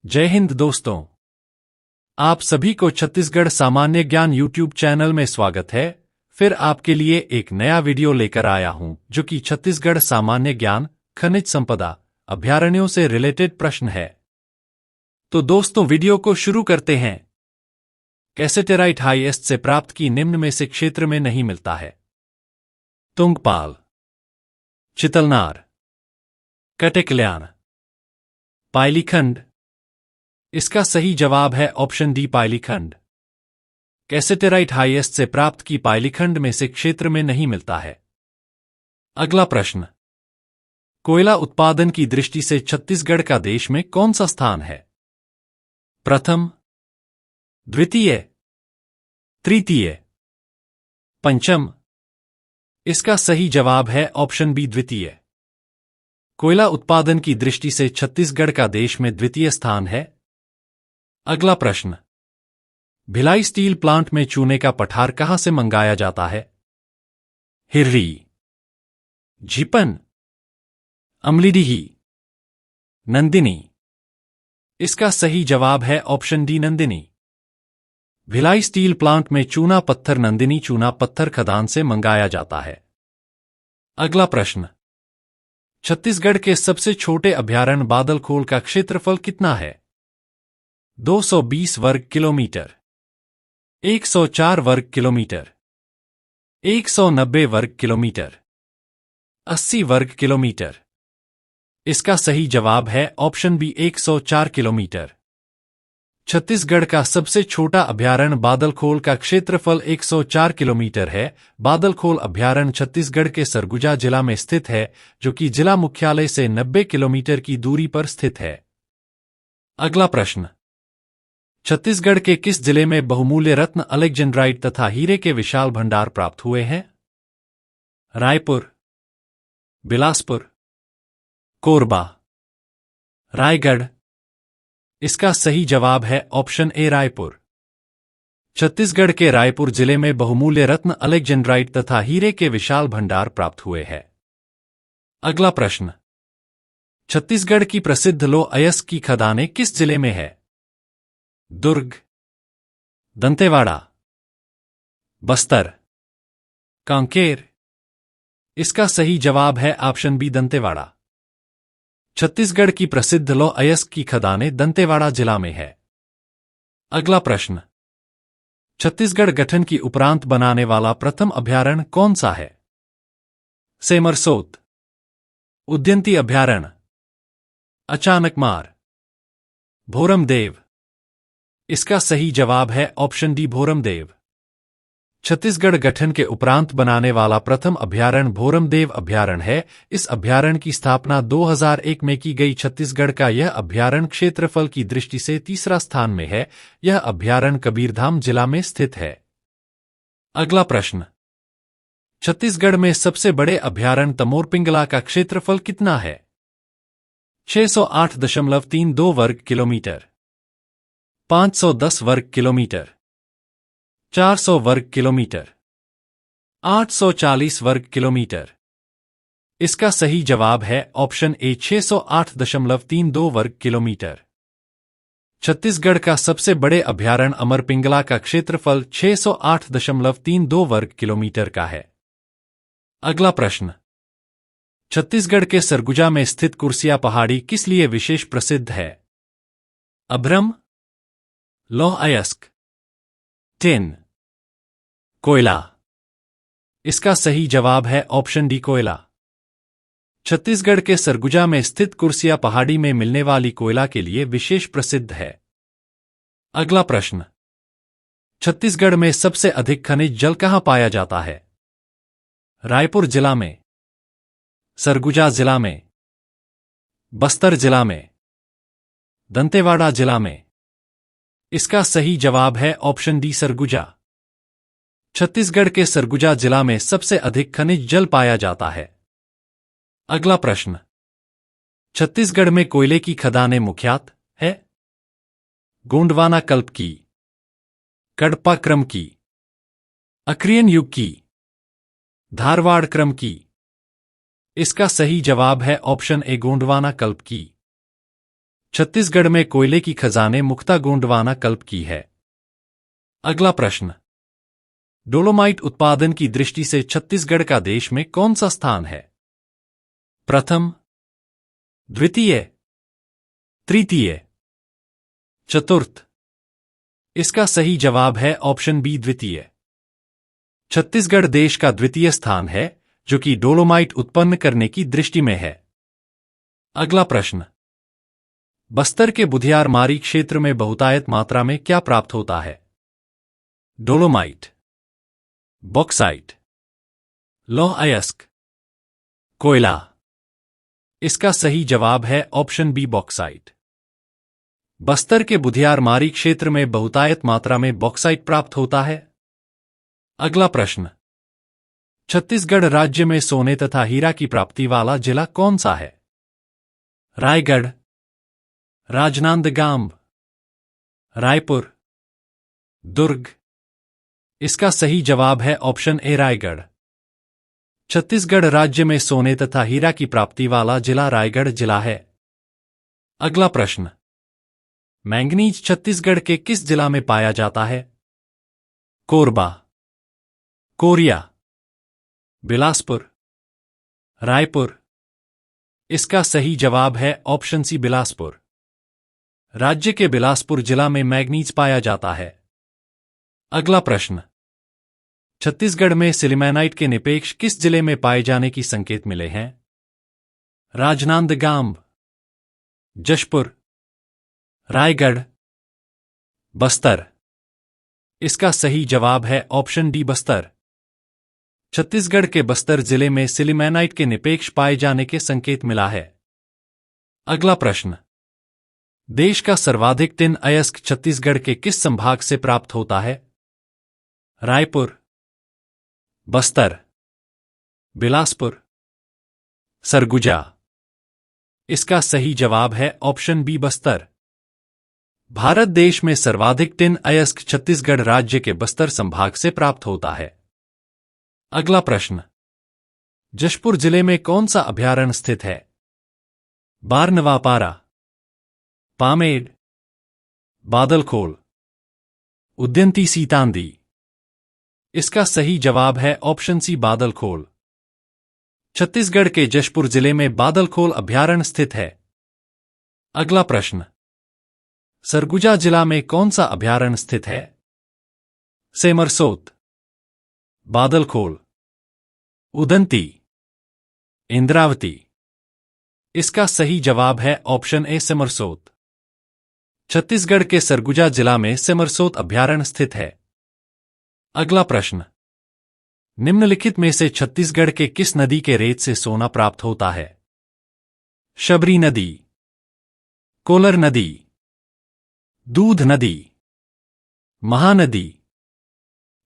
जय हिंद दोस्तों। आप सभी को छत्तीसगढ़ सामान्य ज्ञान यूट्यूब चैनल में स्वागत है। फिर आपके लिए एक नया वीडियो लेकर आया हूं जो कि छत्तीसगढ़ सामान्य ज्ञान खनिज संपदा अभयारण्यों से रिलेटेड प्रश्न है। तो दोस्तों वीडियो को शुरू करते हैं। कैसेटेराइट हाईएस्ट से प्राप्त की निम्न में से क्षेत्र में नहीं मिलता है? तुंगपाल, चितलनार, कटेकल्याण, पाइलीखंड। इसका सही जवाब है ऑप्शन डी पाइलीखंड। कैसेटेराइट हाईएस्ट से प्राप्त की पाइलीखंड में से क्षेत्र में नहीं मिलता है। अगला प्रश्न, कोयला उत्पादन की दृष्टि से छत्तीसगढ़ का देश में कौन सा स्थान है? प्रथम, द्वितीय, तृतीय, पंचम। इसका सही जवाब है ऑप्शन बी द्वितीय। कोयला उत्पादन की दृष्टि से छत्तीसगढ़ का देश में द्वितीय स्थान है। अगला प्रश्न, भिलाई स्टील प्लांट में चूने का पठार कहां से मंगाया जाता है? हिर्री, झिपन, अमलीडीही, नंदिनी। इसका सही जवाब है option D Nandini. Bhilai steel plant में चूना पत्थर नंदिनी चूना पत्थर खदान से मंगाया जाता है। अगला प्रश्न, छत्तीसगढ़ के सबसे छोटे अभयारण्य बादलखोल का क्षेत्रफल कितना है? 220 वर्ग किलोमीटर, 104 वर्ग किलोमीटर, 190 वर्ग किलोमीटर, 80 वर्ग किलोमीटर। इसका सही जवाब है ऑप्शन बी 104 किलोमीटर। छत्तीसगढ़ का सबसे छोटा अभयारण्य बादलखोल का क्षेत्रफल 104 किलोमीटर है। बादलखोल अभयारण्य छत्तीसगढ़ के सरगुजा जिला में स्थित है, जो कि जिला मुख्यालय से 90 किलोमीटर की दूरी पर स्थित है। अगला प्रश्न, छत्तीसगढ़ के किस जिले में बहुमूल्य रत्न अलेक्जेंड्राइट तथा हीरे के विशाल भंडार प्राप्त हुए हैं? रायपुर, बिलासपुर, कोरबा, रायगढ़। इसका सही जवाब है ऑप्शन ए रायपुर। छत्तीसगढ़ के रायपुर जिले में बहुमूल्य रत्न अलेक्जेंड्राइट तथा हीरे के विशाल भंडार प्राप्त हुए हैं। अगला प्रश्न, छत्तीसगढ़ की प्रसिद्ध लौह अयस्क की खदानें किस जिले में है? दुर्ग, दंतेवाड़ा, बस्तर, कांकेर। इसका सही जवाब है ऑप्शन बी दंतेवाड़ा। छत्तीसगढ़ की प्रसिद्ध लौह अयस्क की खदानें दंतेवाड़ा जिला में है। अगला प्रश्न, छत्तीसगढ़ गठन की उपरांत बनाने वाला प्रथम अभयारण्य कौन सा है? सेमरसोत, उद्यंती अभयारण्य, अचानकमार, भोरमदेव। इसका सही जवाब है ऑप्शन डी भोरमदेव। छत्तीसगढ़ गठन के उपरांत बनाने वाला प्रथम अभयारण्य भोरमदेव अभयारण्य है। इस अभयारण्य की स्थापना 2001 में की गई। छत्तीसगढ़ का यह अभयारण्य क्षेत्रफल की दृष्टि से तीसरा स्थान में है। यह अभयारण्य कबीरधाम जिला में स्थित है। अगला प्रश्न, छत्तीसगढ़ में सबसे बड़े अभयारण्य तमोरपिंगला का क्षेत्रफल कितना है? 608.32 वर्ग किलोमीटर, 510 वर्ग किलोमीटर, 400 वर्ग किलोमीटर, 840 वर्ग किलोमीटर। इसका सही जवाब है ऑप्शन ए 608.32 वर्ग किलोमीटर। छत्तीसगढ़ का सबसे बड़े अभयारण्य अमरपिंगला का क्षेत्रफल 608.32 वर्ग किलोमीटर का है। अगला प्रश्न, छत्तीसगढ़ के सरगुजा में स्थित कुर्सिया पहाड़ी किस लिए विशेष प्रसिद्ध है? अभ्रम, लौह अयस्क, टिन, कोयला। इसका सही जवाब है ऑप्शन डी कोयला। छत्तीसगढ़ के सरगुजा में स्थित कुर्सिया पहाड़ी में मिलने वाली कोयला के लिए विशेष प्रसिद्ध है। अगला प्रश्न, छत्तीसगढ़ में सबसे अधिक खनिज जल कहां पाया जाता है? रायपुर जिला में, सरगुजा जिला में, बस्तर जिला में, दंतेवाड़ा जिला में। इसका सही जवाब है ऑप्शन डी सरगुजा। छत्तीसगढ़ के सरगुजा जिला में सबसे अधिक खनिज जल पाया जाता है। अगला प्रश्न, छत्तीसगढ़ में कोयले की खदानें मुख्यत है? गोंडवाना कल्प की, कडप्पा क्रम की, अक्रियन युग की, धारवाड़ क्रम की। इसका सही जवाब है ऑप्शन ए गोंडवाना कल्प की। छत्तीसगढ़ में कोयले की खजाने मुक्ता गोंडवाना कल्प की है। अगला प्रश्न, डोलोमाइट उत्पादन की दृष्टि से छत्तीसगढ़ का देश में कौन सा स्थान है? प्रथम, द्वितीय, तृतीय, चतुर्थ? इसका सही जवाब है ऑप्शन बी, द्वितीय। छत्तीसगढ़ देश का द्वितीय स्थान है जो कि डोलोमाइट उत्पन्न करने की दृष्टि में है। अगला प्रश्न, बस्तर के बुधियारमारी क्षेत्र में बहुतायत मात्रा में क्या प्राप्त होता है? डोलोमाइट, बॉक्साइट, लौह अयस्क, कोयला? इसका सही जवाब है ऑप्शन बी, बॉक्साइट। बस्तर के बुधियारमारी क्षेत्र में बहुतायत मात्रा में बॉक्साइट प्राप्त होता है। अगला प्रश्न, छत्तीसगढ़ राज्य में सोने तथा हीरा की प्राप्ति वाला जिला कौन सा है? रायगढ़, राजनांदगांव, रायपुर, दुर्ग? इसका सही जवाब है ऑप्शन ए, रायगढ़। छत्तीसगढ़ राज्य में सोने तथा हीरा की प्राप्ति वाला जिला रायगढ़ जिला है। अगला प्रश्न, मैंगनीज छत्तीसगढ़ के किस जिला में पाया जाता है? कोरबा, कोरिया, बिलासपुर, रायपुर? इसका सही जवाब है ऑप्शन सी, बिलासपुर। राज्य के बिलासपुर जिला में मैंगनीज पाया जाता है। अगला प्रश्न, छत्तीसगढ़ में सिलिमेनाइट के निपेक्ष किस जिले में पाए जाने की संकेत मिले हैं? राजनांदगांव, जशपुर, रायगढ़, बस्तर? इसका सही जवाब है ऑप्शन डी, बस्तर। छत्तीसगढ़ के बस्तर जिले में सिलिमेनाइट के निपेक्ष पाए जाने के संकेत मिला है। अगला प्रश्न, देश का सर्वाधिक टिन अयस्क छत्तीसगढ़ के किस संभाग से प्राप्त होता है? रायपुर, बस्तर, बिलासपुर, सरगुजा? इसका सही जवाब है ऑप्शन बी, बस्तर। भारत देश में सर्वाधिक टिन अयस्क छत्तीसगढ़ राज्य के बस्तर संभाग से प्राप्त होता है। अगला प्रश्न, जशपुर जिले में कौन सा अभयारण्य स्थित है? बारनवापारा, पामेड़, बादलखोल, उद्यंती सीतांदी? इसका सही जवाब है ऑप्शन सी, बादलखोल। छत्तीसगढ़ के जशपुर जिले में बादलखोल अभयारण्य स्थित है। अगला प्रश्न, सरगुजा जिला में कौन सा अभयारण्य स्थित है? सेमरसोत, बादलखोल, उदंती, इंद्रावती? इसका सही जवाब है ऑप्शन ए, सेमरसोत। छत्तीसगढ़ के सरगुजा जिला में सेमरसोत अभयारण्य स्थित है। अगला प्रश्न, निम्नलिखित में से छत्तीसगढ़ के किस नदी के रेत से सोना प्राप्त होता है? शबरी नदी, कोलर नदी, दूध नदी, महानदी?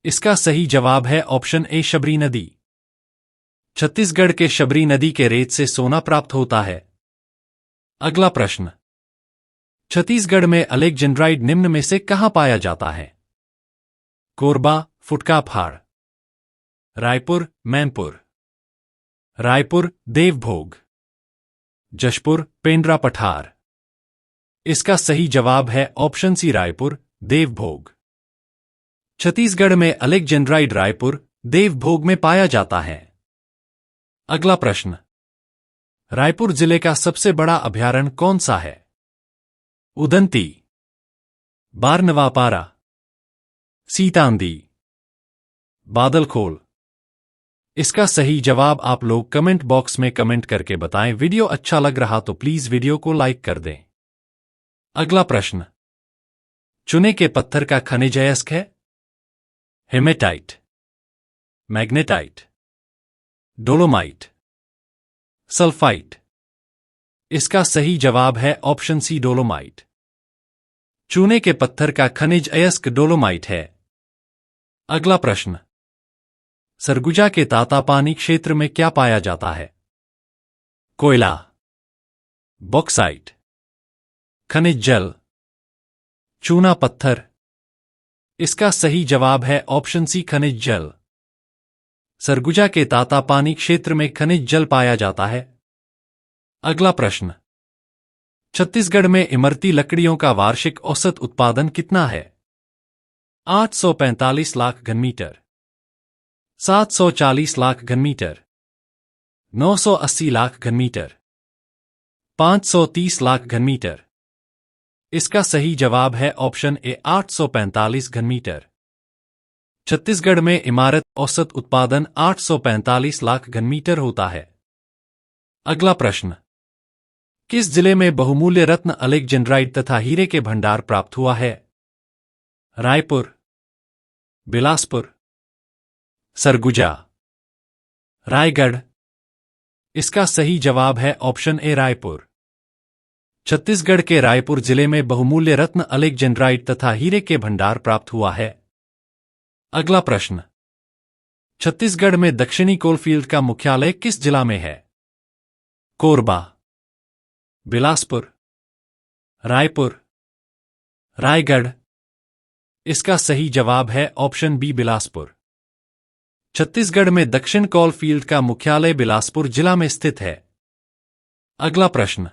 इसका सही जवाब है ऑप्शन ए, शबरी नदी। छत्तीसगढ़ के शबरी नदी के रेत से सोना प्राप्त होता है। अगला प्रश्न, छत्तीसगढ़ में अलेक्जेंड्राइड निम्न में से कहां पाया जाता है? कोरबा, फुटकापहाड़, रायपुर, मैनपुर, रायपुर, देवभोग, जशपुर, पेंड्रा पठार? इसका सही जवाब है ऑप्शन सी, रायपुर, देवभोग। छत्तीसगढ़ में अलेक्जेंड्राइड रायपुर, देवभोग में पाया जाता है। अगला प्रश्न, रायपुर जिले का सबसे बड़ा अभयारण्य कौन सा है? उदंती, बारनवापारा, सीतांदी, बादलखोल? इसका सही जवाब आप लोग कमेंट बॉक्स में कमेंट करके बताएं। वीडियो अच्छा लग रहा तो प्लीज वीडियो को लाइक कर दें। अगला प्रश्न, चूने के पत्थर का खनिज अयस्क है? Hematite, magnetite, dolomite, sulphite? इसका सही जवाब है ऑप्शन सी, डोलोमाइट। चूने के पत्थर का खनिज अयस्क डोलोमाइट है। अगला प्रश्न, सरगुजा के तातापानी क्षेत्र में क्या पाया जाता है? कोयला, बॉक्साइट, खनिज जल, चूना पत्थर? इसका सही जवाब है ऑप्शन सी, खनिज जल। सरगुजा के तातापानी क्षेत्र में खनिज जल पाया जाता है। अगला प्रश्न, छत्तीसगढ़ में इमरती लकड़ियों का वार्षिक औसत उत्पादन कितना है? 845 लाख घनमीटर, 740 लाख घनमीटर, 980 लाख घनमीटर, 530 लाख घनमीटर। इसका सही जवाब है ऑप्शन ए 845 घनमीटर। छत्तीसगढ़ में इमारत औसत उत्पादन 845 लाख घनमीटर होता है। अगला प्रश्न, किस जिले में बहुमूल्य रत्न अलेक्जेंड्राइट तथा हीरे के भंडार प्राप्त हुआ है? रायपुर, बिलासपुर, सरगुजा, रायगढ़। इसका सही जवाब है ऑप्शन ए रायपुर। छत्तीसगढ़ के रायपुर जिले में बहुमूल्य रत्न अलेक्जेंड्राइट तथा हीरे के भंडार प्राप्त हुआ है। अगला प्रश्न, छत्तीसगढ़ में दक्षिणी कोलफील्ड का मुख्यालय किस जिला में है? कोरबा, बिलासपुर, रायपुर, रायगढ़। इसका सही जवाब है ऑप्शन बी बिलासपुर। छत्तीसगढ़ में दक्षिण कोलफील्ड का मुख्यालय बिलासपुर जिला में स्थित है। अगला प्रश्न,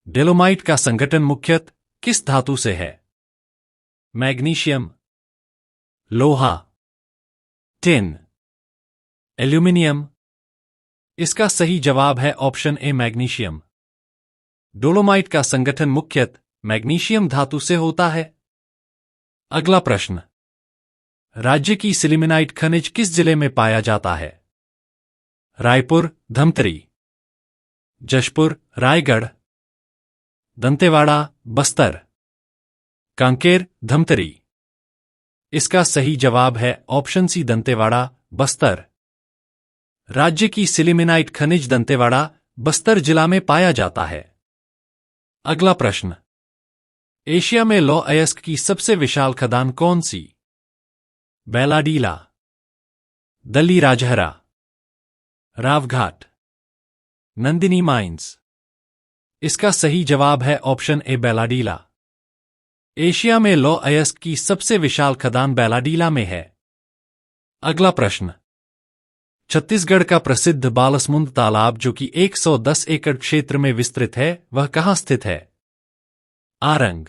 डेलोमाइट का संगठन मुख्यतः किस धातु से है? मैग्नीशियम, लोहा, टिन, एल्यूमिनियम। इसका सही जवाब है ऑप्शन ए मैग्नीशियम। डोलोमाइट का संगठन मुख्यतः मैग्नीशियम धातु से होता है। अगला प्रश्न, राज्य की सिलिमेनाइट खनिज किस जिले में पाया जाता है? रायपुर, धमतरी, जशपुर, रायगढ़, दंतेवाड़ा, बस्तर, कांकेर, धमतरी। इसका सही जवाब है ऑप्शन सी दंतेवाड़ा, बस्तर। राज्य की सिलिमेनाइट खनिज दंतेवाड़ा, बस्तर जिला में पाया जाता है। अगला प्रश्न, एशिया में लौह अयस्क की सबसे विशाल खदान कौन सी? बैलाडीला, दल्ली राजहरा, रावघाट, नंदिनी माइंस। इसका सही जवाब है ऑप्शन ए बैलाडीला। एशिया में लौह अयस्क की सबसे विशाल खदान बैलाडीला में है। अगला प्रश्न, छत्तीसगढ़ का प्रसिद्ध बालसमुंद तालाब जो कि 110 एकड़ क्षेत्र में विस्तृत है, वह कहां स्थित है? आरंग,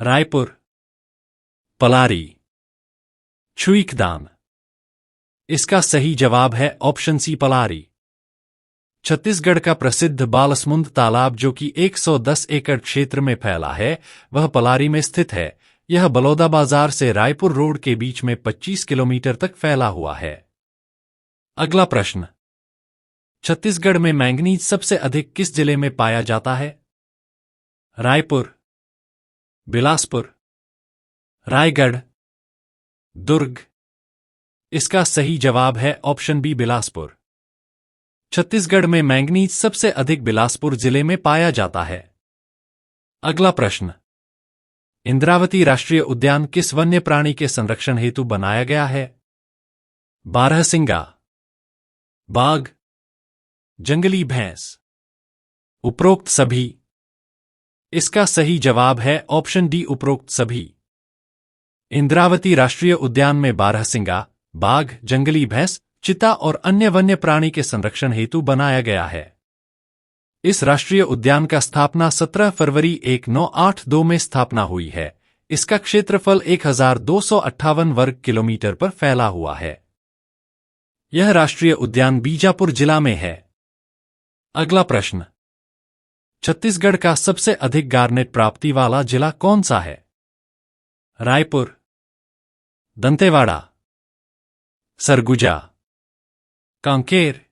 रायपुर, पलारी, छुईखदान। इसका सही जवाब है ऑप्शन सी पलारी। छत्तीसगढ़ का प्रसिद्ध बालसमुंद तालाब जो कि 110 एकड़ क्षेत्र में फैला है, वह पलारी में स्थित है। यह बलौदाबाजार से रायपुर रोड के बीच में 25 किलोमीटर तक फैला हुआ है। अगला प्रश्न, छत्तीसगढ़ में मैंगनीज सबसे अधिक किस जिले में पाया जाता है? रायपुर, बिलासपुर, रायगढ़, दुर्ग। इसका सही जवाब है ऑप्शन बी बिलासपुर। छत्तीसगढ़ में मैंगनीज सबसे अधिक बिलासपुर जिले में पाया जाता है। अगला प्रश्न, इंद्रावती राष्ट्रीय उद्यान किस वन्य प्राणी के संरक्षण हेतु बनाया गया है? बारहसिंगा, बाघ, जंगली भैंस, उपरोक्त सभी। इसका सही जवाब है ऑप्शन डी उपरोक्त सभी। इंद्रावती राष्ट्रीय उद्यान में बारहसिंगा, बाघ, जंगली भैंस, चीता और अन्य वन्य प्राणी के संरक्षण हेतु बनाया गया है। इस राष्ट्रीय उद्यान का स्थापना 17 फरवरी 1982 में स्थापना हुई है। इसका क्षेत्रफल 1258 वर्ग किलोमीटर पर फैला हुआ है। यह राष्ट्रीय उद्यान बीजापुर जिला में है। अगला प्रश्न, छत्तीसगढ़ का सबसे अधिक गार्नेट प्राप्ति वाला जिला कौन सा है? रायपुर, दंतेवाड़ा, सरगुजा, कांकेर।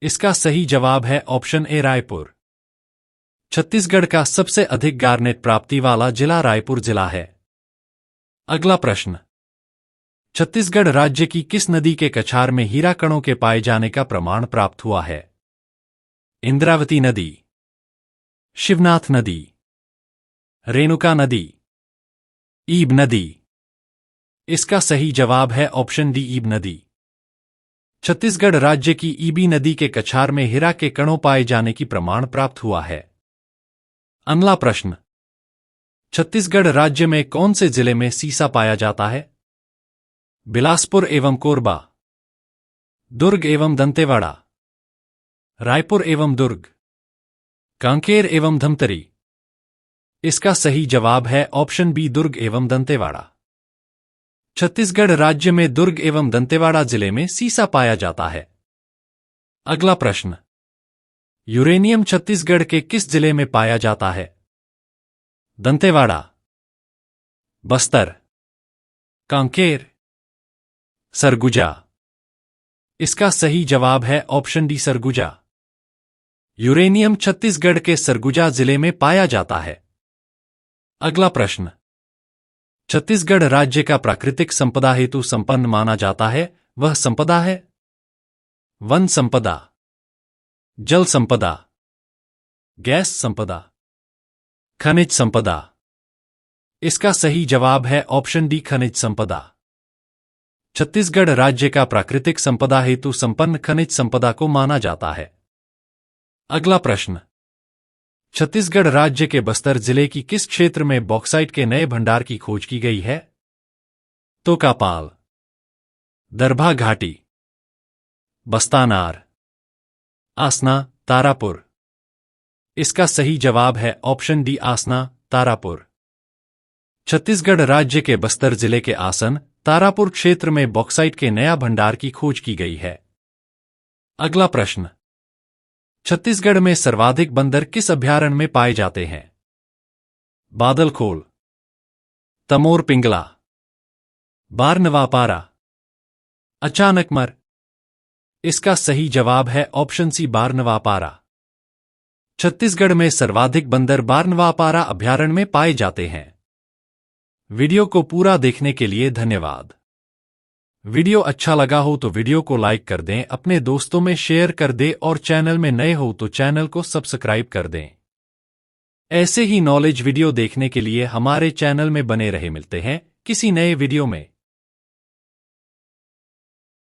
इसका सही जवाब है ऑप्शन ए रायपुर। छत्तीसगढ़ का सबसे अधिक गार्नेट प्राप्ति वाला जिला रायपुर जिला है। अगला प्रश्न, छत्तीसगढ़ राज्य की किस नदी के कछार में हीरा कणों के पाए जाने का प्रमाण प्राप्त हुआ है? इंद्रावती नदी, शिवनाथ नदी, रेणुका नदी, ईब नदी। इसका सही जवाब है ऑप्शन डी ईब नदी। छत्तीसगढ़ राज्य की ईबी नदी के कछार में हीरा के कणों पाए जाने की प्रमाण प्राप्त हुआ है। अगला प्रश्न, छत्तीसगढ़ राज्य में कौन से जिले में सीसा पाया जाता है? बिलासपुर एवं कोरबा, दुर्ग एवं दंतेवाड़ा, रायपुर एवं दुर्ग, कांकेर एवं धमतरी। इसका सही जवाब है ऑप्शन बी दुर्ग एवं दंतेवाड़ा। छत्तीसगढ़ राज्य में दुर्ग एवं दंतेवाड़ा जिले में सीसा पाया जाता है। अगला प्रश्न, यूरेनियम छत्तीसगढ़ के किस जिले में पाया जाता है? दंतेवाड़ा, बस्तर, कांकेर, सरगुजा। इसका सही जवाब है option D Surguja. Uranium Chhattisgarh के सरगुजा जिले में पाया जाता है। अगला प्रश्न, छत्तीसगढ़ राज्य का प्राकृतिक संपदा हेतु संपन्न माना जाता है, वह संपदा है? वन संपदा, जल संपदा, गैस संपदा, खनिज संपदा। इसका सही जवाब है ऑप्शन डी खनिज संपदा। छत्तीसगढ़ राज्य का प्राकृतिक संपदा हेतु संपन्न खनिज संपदा को माना जाता है। अगला प्रश्न, छत्तीसगढ़ राज्य के बस्तर जिले की किस क्षेत्र में बॉक्साइट के नए भंडार की खोज की गई है? तोकापाल, दरभा घाटी, बस्तानार, आसना, तारापुर। इसका सही जवाब है ऑप्शन डी आसना, तारापुर। छत्तीसगढ़ राज्य के बस्तर जिले के आसन, तारापुर क्षेत्र में बॉक्साइट के नया भंडार की खोज की गई है। अगला प्रश्न, छत्तीसगढ़ में सर्वाधिक बंदर किस अभयारण्य में पाए जाते हैं? बादलखोल, तमोर पिंगला, बारनवापारा, अचानकमर। इसका सही जवाब है ऑप्शन सी बारनवापारा। छत्तीसगढ़ में सर्वाधिक बंदर बारनवापारा अभयारण्य में पाए जाते हैं। वीडियो को पूरा देखने के लिए धन्यवाद। वीडियो अच्छा लगा हो तो वीडियो को लाइक कर दें, अपने दोस्तों में शेयर कर दें और चैनल में नए हो तो चैनल को सब्सक्राइब कर दें। ऐसे ही नॉलेज वीडियो देखने के लिए हमारे चैनल में बने रहे। मिलते हैं किसी नए वीडियो में।